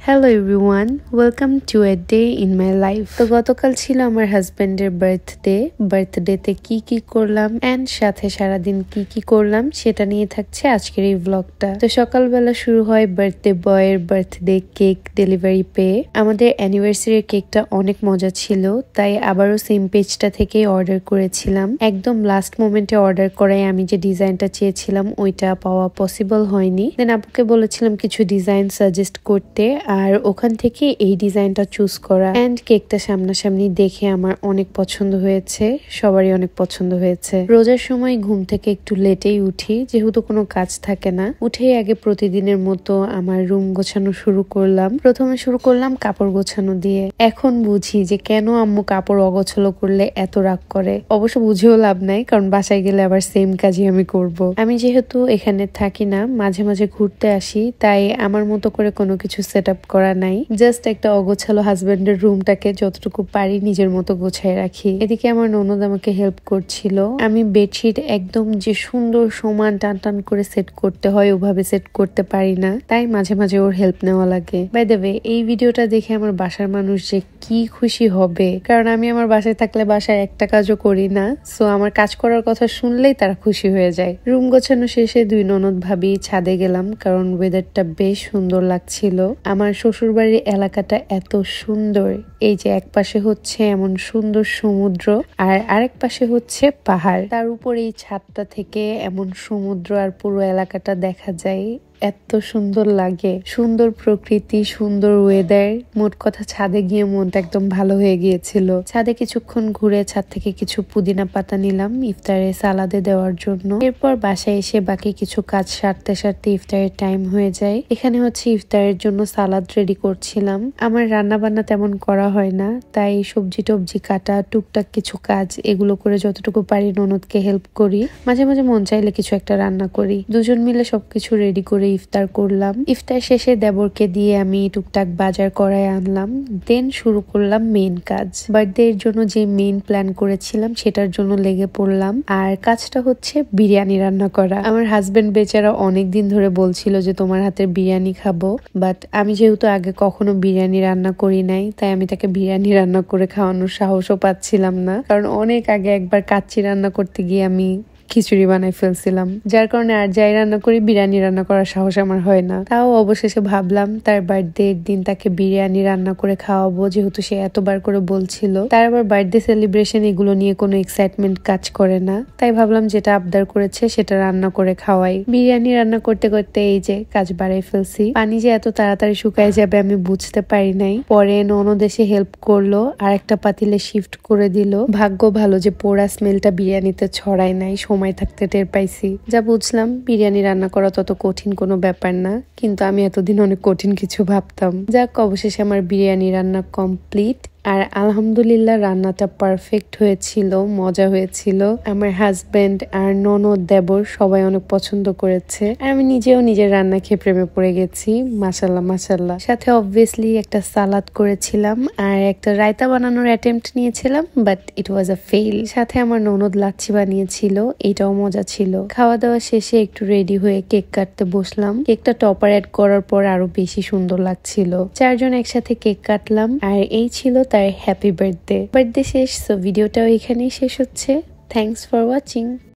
Hello everyone, welcome to a day in my life. তো গতকাল ছিল আমার হাজবেন্ডের বার্থডেতে কি কি করলাম এন্ড সাথে সারাদিন কি কি করলাম সেটা নিয়ে থাকছে আজকের এই ব্লগটা। তো সকালবেলা শুরু হয় বার্থডে বয়ের বার্থডে কেক ডেলিভারি পেয়ে। আমাদের অ্যানিভার্সারির কেকটা অনেক মজা ছিল, তাই আবারও সেম পেজটা থেকেই অর্ডার করেছিলাম। একদম লাস্ট মোমেন্টে অর্ডার করায় আমি যে ডিজাইনটা চেয়েছিলাম ওইটা পাওয়া পসিবল হয়নি। দেন আপুকে বলেছিলাম কিছু ডিজাইন সাজেস্ট করতে, আর ওখান থেকে এই ডিজাইনটা চুজ করা। এন্ড কেকটা সামনাসামনি দেখে আমার অনেক পছন্দ হয়েছে, সবারই অনেক পছন্দ হয়েছে। রোজার সময় ঘুম থেকে একটু লেটেই উঠি, যেহেতু কোনো কাজ থাকে না। উঠেই আগে প্রতিদিনের মতো আমার রুম গোছানো শুরু করলাম। প্রথমে শুরু করলাম কাপড় গোছানো দিয়ে। এখন বুঝি যে কেন আম্মু কাপড় অগোছালো করলে এত রাগ করে। অবশ্য বুঝেও লাভ নাই, কারণ বাসায় গেলে আবার সেম কাজই আমি করব। আমি যেহেতু এখানে থাকি না, মাঝে মাঝে ঘুরতে আসি, তাই আমার মতো করে কোনো কিছু সেট আপ করা নাই। জাস্ট একটা অগোছালো হাজবেন্ডের রুমটাকে যতটুকু পারি নিজের মতো গোছায় রাখি। এদিকে আমার ননদ আমাকে হেল্প করছিল। আমি বেডশিট একদম যে সুন্দর সমান টান টান করে সেট করতে হয় ওভাবে সেট করতে পারি না, তাই মাঝে মাঝে ওর হেল্প নেওয়া লাগে। বাই দ্য ওয়ে, এই ভিডিওটা দেখে আমার বাসার মানুষ যে কি খুশি হবে, কারণ আমি আমার বাসায় থাকলে বাসায় একটা কাজও করি না। সো আমার কাজ করার কথা শুনলেই তারা খুশি হয়ে যায়। রুম গোছানো শেষে দুই ননদ ভাবি ছাদে গেলাম, কারণ ওয়েদারটা বেশ সুন্দর লাগছিল। আমার শ্বশুর বাড়ির এলাকাটা এত সুন্দর, এই যে এক পাশে হচ্ছে এমন সুন্দর সমুদ্র আর আরেক পাশে হচ্ছে পাহাড়, তার উপর এই ছাদটা থেকে এমন সমুদ্র আর পুরো এলাকাটা দেখা যায়। এত সুন্দর লাগে, সুন্দর প্রকৃতি, সুন্দর ওয়েদার। মোট কথা ছাদে গিয়ে মনটা একদম ভালো হয়ে গিয়েছিল। ছাদে কিছুক্ষণ ঘুরে ছাদ থেকে কিছু পুদিনা পাতা নিলাম ইফতারে সালাদে দেওয়ার জন্য। এরপর বাসায় এসে বাকি কিছু কাজ সারতে সারতে ইফতারের টাইম হয়ে যায়। এখানে হচ্ছে ইফতারের জন্য সালাদ রেডি করছিলাম। আমার রান্না বান্না তেমন করা হয় না, তাই সবজি টবজি কাটা, টুকটাক কিছু কাজ এগুলো করে যতটুকু পারি ননদকে হেল্প করি। মাঝে মাঝে মন চাইলে কিছু একটা রান্না করি। দুজন মিলে সবকিছু রেডি করে ইফতার করলাম। ইফতার শেষে দেবরকে দিয়ে আমি টুকটাক বাজার করায় আনলাম। দেন শুরু করলাম মেইন কাজ। বার্থডে এর জন্য যে মেইন প্ল্যান করেছিলাম সেটার জন্য লেগে পড়লাম। আর কাজটা হচ্ছে বিরিয়ানি রান্না করা। আমার হাজবেন্ড বেচারা অনেক দিন ধরে বলছিল যে তোমার হাতের বিরিয়ানি খাবো, বাট আমি যেহেতু আগে কখনো বিরিয়ানি রান্না করি নাই, তাই আমি তাকে বিরিয়ানি রান্না করে খাওয়ানোর সাহসও পাচ্ছিলাম না। কারণ অনেক আগে একবার কাচ্চি রান্না করতে গিয়ে আমি খিচুড়ি বানাই ফেলছিলাম, যার কারণে আর যাই রান্না করি বিরিয়ানি রান্না করার সাহস আমার হয় না। তাও অবশেষে ভাবলাম তার বার্থডে এর দিন তাকে বিরিয়ানি রান্না করে খাওয়াবো, যেহেতু সে এতবার করে বলছিল। তার আবার বার্থডে সেলিব্রেশন এগুলো নিয়ে কোনো এক্সাইটমেন্ট কাজ করে না, তাই ভাবলাম যেটা আবদার করেছে সেটা রান্না করে খাওয়াই। বিরিয়ানি রান্না করতে করতে এই যে কাজ বাড়াই ফেলছি। পানি যে এত তাড়াতাড়ি শুকায় যাবে আমি বুঝতে পারি নাই। পরে ননদ এসে হেল্প করলো, আর একটা পাতিলে শিফট করে দিল। ভাগ্য ভালো যে পোড়া স্মেলটা বিরিয়ানিতে ছড়ায় নাই, সময় থাকতে টের পাইছি। যা বুঝলাম বিরিয়ানি রান্না করা তত কঠিন কোনো ব্যাপার না, কিন্তু আমি এতদিন অনেক কঠিন কিছু ভাবতাম। যাক, অবশেষে আমার বিরিয়ানি রান্না কমপ্লিট। আর আলহামদুলিল্লাহ রান্নাটা পারফেক্ট হয়েছিল, মজা হয়েছিল। আমার হাজবেন্ড আর ননদ দেবর সবাই অনেক পছন্দ করেছে, আর আমি নিজেও নিজের রান্না খেয়ে প্রেমে পড়ে গেছি। মাশাল্লাহ মাশাল্লাহ। সাথে অবভিয়াসলি একটা সালাদ করেছিলাম আর একটা রায়তা বানানোর অ্যাটেম্পট নিয়েছিলাম, but it was a fail. সাথে আমার ননদ লাচ্ছি বানিয়েছিল, এটাও মজা ছিল। খাওয়া দাওয়া শেষে একটু রেডি হয়ে কেক কাটতে বসলাম। কেকটা টপার অ্যাড করার পর আরো বেশি সুন্দর লাগছিল। চারজন একসাথে কেক কাটলাম, আর এই ছিল তার হ্যাপি বার্থডে শেষ। সো ভিডিওটাও এখানেই শেষ হচ্ছে। Thanks for watching.